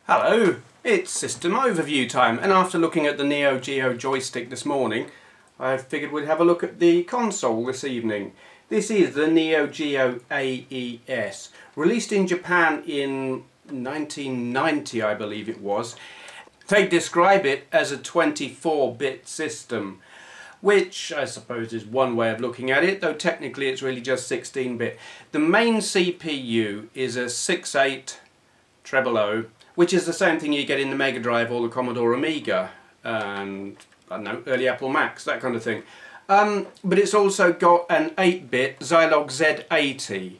Hello, it's System Overview time, and after looking at the Neo Geo joystick this morning, I figured we'd have a look at the console this evening. This is the Neo Geo AES, released in Japan in 1990, I believe it was. They describe it as a 24-bit system, which I suppose is one way of looking at it, though technically it's really just 16-bit. The main CPU is a 6800, which is the same thing you get in the Mega Drive or the Commodore Amiga, and I don't know, early Apple Macs, that kind of thing. But it's also got an 8-bit Zilog Z80,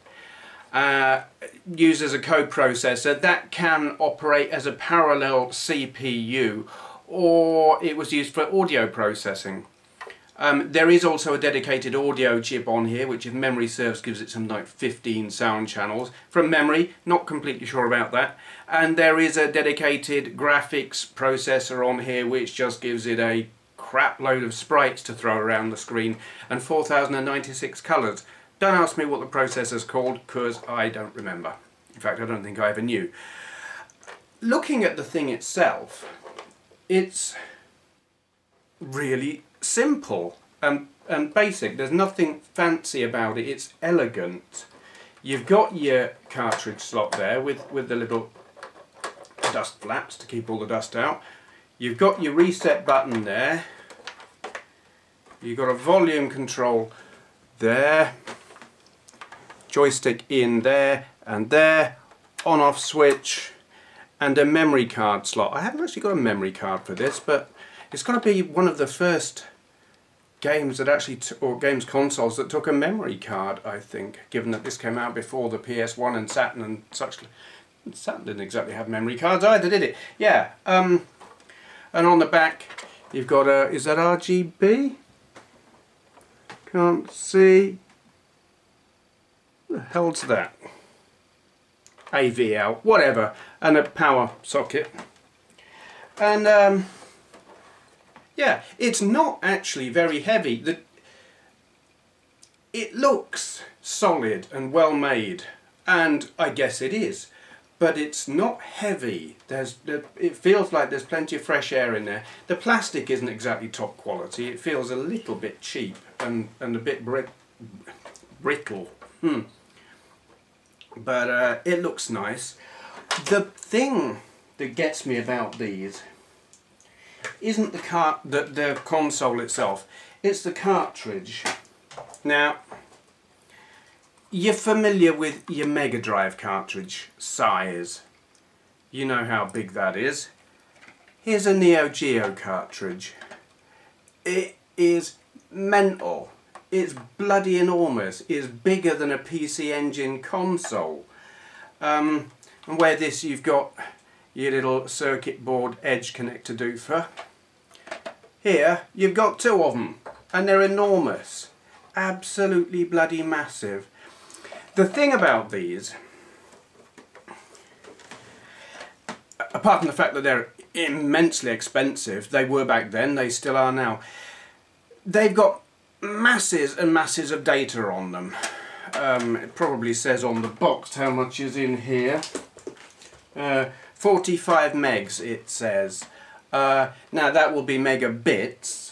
used as a coprocessor that can operate as a parallel CPU, or it was used for audio processing. There is also a dedicated audio chip on here, which if memory serves gives it some like 15 sound channels. From memory, not completely sure about that. And there is a dedicated graphics processor on here, which just gives it a crap load of sprites to throw around the screen, and 4096 colours. Don't ask me what the processor's called, because I don't remember. In fact, I don't think I ever knew. Looking at the thing itself, it's really simple and basic. There's nothing fancy about it. It's elegant. You've got your cartridge slot there with the little dust flaps to keep all the dust out. You've got your reset button there. You've got a volume control there, joystick in there and there, on off switch, and a memory card slot. I haven't actually got a memory card for this, but it's got to be one of the first games that actually, or games consoles that took a memory card, I think, given that this came out before the PS1 and Saturn and such. Saturn didn't exactly have memory cards either, did it? Yeah. And on the back you've got a, is that RGB? Can't see. What the hell's that? AVL, whatever, and a power socket. And yeah, it's not actually very heavy. It looks solid and well made, and I guess it is, but it's not heavy. It feels like there's plenty of fresh air in there. The plastic isn't exactly top quality. It feels a little bit cheap and a bit brittle. But it looks nice. The thing that gets me about these isn't the console itself, it's the cartridge. Now, you're familiar with your Mega Drive cartridge size. You know how big that is. Here's a Neo Geo cartridge. It is mental. It's bloody enormous. It's bigger than a PC Engine console. And where this you've got your little circuit board edge connector doofer. Here you've got two of them, and they're enormous, absolutely bloody massive. The thing about these, apart from the fact that they're immensely expensive, they were back then, they still are now, they've got masses and masses of data on them. It probably says on the box how much is in here. 45 megs it says. Now that will be megabits,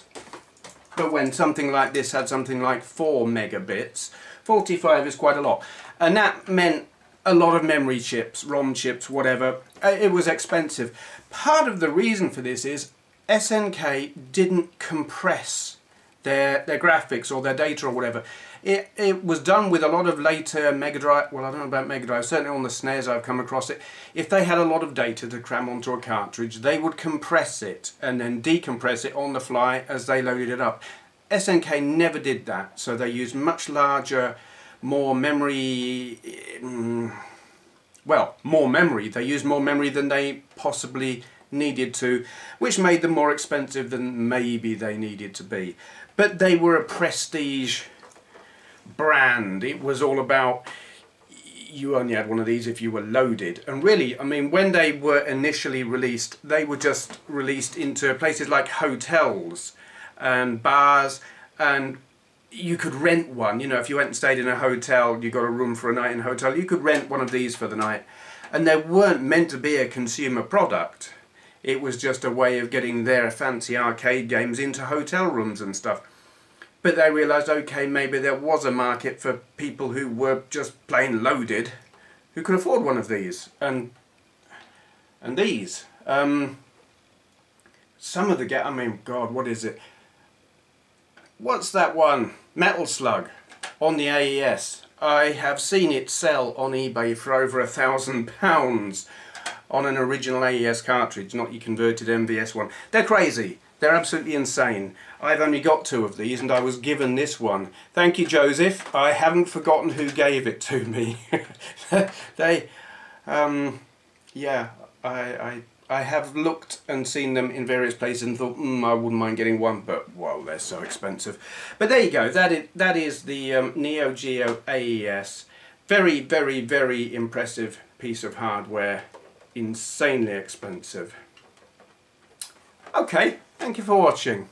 but when something like this had something like 4 megabits, 45 is quite a lot. And that meant a lot of memory chips, ROM chips, whatever. It was expensive. Part of the reason for this is SNK didn't compress their graphics or their data or whatever. It was done with a lot of later Mega Drive, well I don't know about Mega Drive, certainly on the SNES I've come across it. If they had a lot of data to cram onto a cartridge, they would compress it and then decompress it on the fly as they loaded it up. SNK never did that, so they used much larger, more memory, well, more memory. They used more memory than they possibly needed to, which made them more expensive than maybe they needed to be. But they were a prestige brand. It was all about, you only had one of these if you were loaded. And really, I mean, when they were initially released, they were just released into places like hotels and bars, and you could rent one. You know, if you went and stayed in a hotel, you got a room for a night in a hotel, you could rent one of these for the night. And they weren't meant to be a consumer product. It was just a way of getting their fancy arcade games into hotel rooms and stuff. But they realised, okay, maybe there was a market for people who were just plain loaded, who could afford one of these. And these. Some of the I mean, God, what is it? What's that one? Metal Slug on the AES. I have seen it sell on eBay for over £1,000 on an original AES cartridge, not your converted MVS one. They're crazy. They're absolutely insane. I've only got 2 of these and I was given this one. Thank you, Joseph. I haven't forgotten who gave it to me. Yeah, I have looked and seen them in various places and thought, I wouldn't mind getting one, but, well, they're so expensive. But there you go, that is the Neo Geo AES. Very, very, very impressive piece of hardware. Insanely expensive. Okay, thank you for watching.